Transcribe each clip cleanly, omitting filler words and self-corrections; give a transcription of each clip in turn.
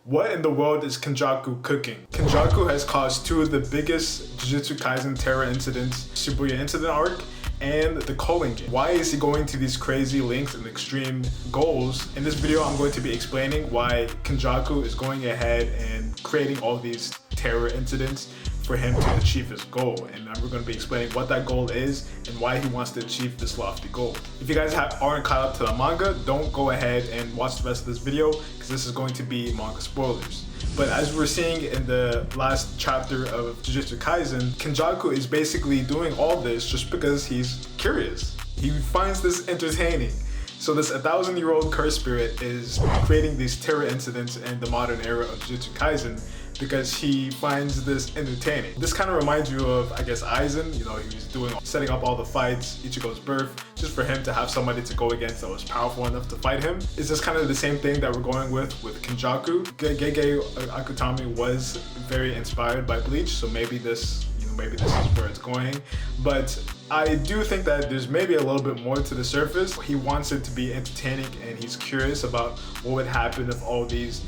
What in the world is Kenjaku cooking? Kenjaku has caused two of the biggest Jujutsu Kaisen terror incidents, Shibuya Incident Arc and the Culling game. Why is he going to these crazy lengths and extreme goals? In this video, I'm going to be explaining why Kenjaku is going ahead and creating all these terror incidents for him to achieve his goal, and we're going to be explaining what that goal is and why he wants to achieve this lofty goal. If you guys aren't caught up to the manga, don't go ahead and watch the rest of this video because this is going to be manga spoilers. But as we're seeing in the last chapter of Jujutsu Kaisen, Kenjaku is basically doing all this just because he's curious. He finds this entertaining. So this 1,000-year-old cursed spirit is creating these terror incidents in the modern era of Jujutsu Kaisen because he finds this entertaining. This kind of reminds you of, I guess, Aizen. You know, he was setting up all the fights, Ichigo's birth, just for him to have somebody to go against that was powerful enough to fight him. Is this kind of the same thing that we're going with Kenjaku? Gege Akutami was very inspired by Bleach, so maybe this is where it's going. But I do think that there's maybe a little bit more to the surface. He wants it to be entertaining and he's curious about what would happen if all these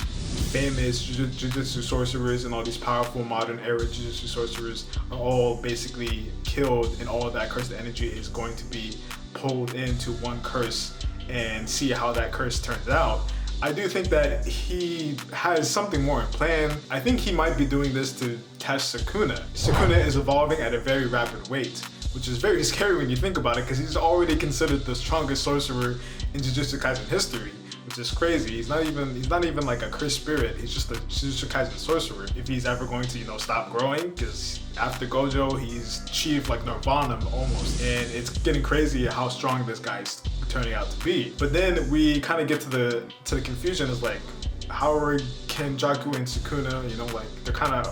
famous jujutsu sorcerers and all these powerful modern era jujutsu sorcerers are all basically killed, and all of that cursed energy is going to be pulled into one curse, and see how that curse turns out. I do think that he has something more in plan. I think he might be doing this to test Sukuna. Sukuna is evolving at a very rapid rate, which is very scary when you think about it, because he's already considered the strongest sorcerer in Jujutsu Kaisen history, which is crazy. He's not even like a cursed spirit. He's just a Jujutsu Kaisen sorcerer. If he's ever going to, stop growing, because after Gojo, he's achieved like Nirvana almost, and it's getting crazy how strong this guy's turning out to be. But then we kind of get to the confusion is like, how are Kenjaku and Sukuna,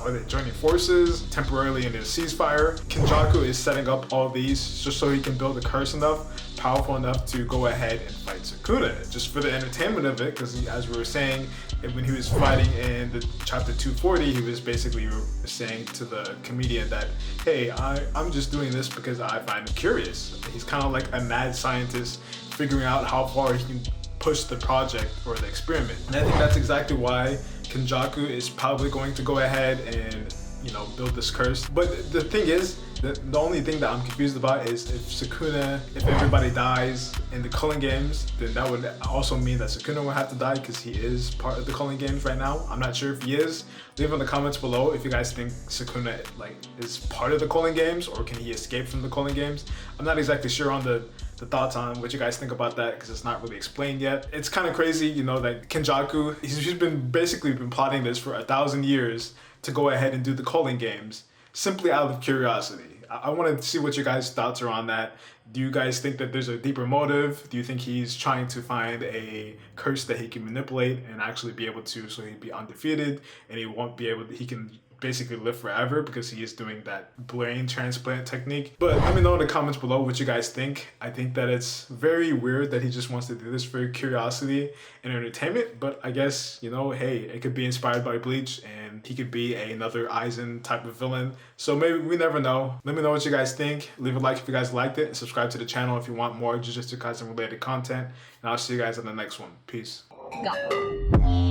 are they joining forces temporarily in a ceasefire? Kenjaku is setting up all these just so he can build a curse powerful enough to go ahead and fight Sukuna, just for the entertainment of it, because as we were saying, when he was fighting in the chapter 240, he was basically saying to the comedian that, hey, I'm just doing this because I find it curious. He's kind of like a mad scientist figuring out how far he can push the project or the experiment. And I think that's exactly why Kenjaku is probably going to go ahead and build this curse. But the thing is, the only thing that I'm confused about is if everybody dies in the Culling games, then that would also mean that Sukuna will have to die because he is part of the Culling games right now. I'm not sure if he is. Leave in the comments below if you guys think Sukuna is part of the Culling games, or can he escape from the Culling games. I'm not exactly sure on the thoughts on what you guys think about that, because it's not really explained yet. It's kind of crazy, that Kenjaku, he's been plotting this for 1,000 years to go ahead and do the Culling games simply out of curiosity. I want to see what you guys' thoughts are on that. Do you guys think that there's a deeper motive? Do you think he's trying to find a curse that he can manipulate and actually be able to, so he'd be undefeated and he can basically live forever because he is doing that brain transplant technique? But let me know in the comments below what you guys think. I think that it's very weird that he just wants to do this for curiosity and entertainment, but I guess, hey, it could be inspired by Bleach and he could be another Aizen type of villain. So maybe, we never know. Let me know what you guys think. Leave a like if you guys liked it, and subscribe to the channel if you want more Jujutsu Kaisen related content. And I'll see you guys in the next one. Peace. Go.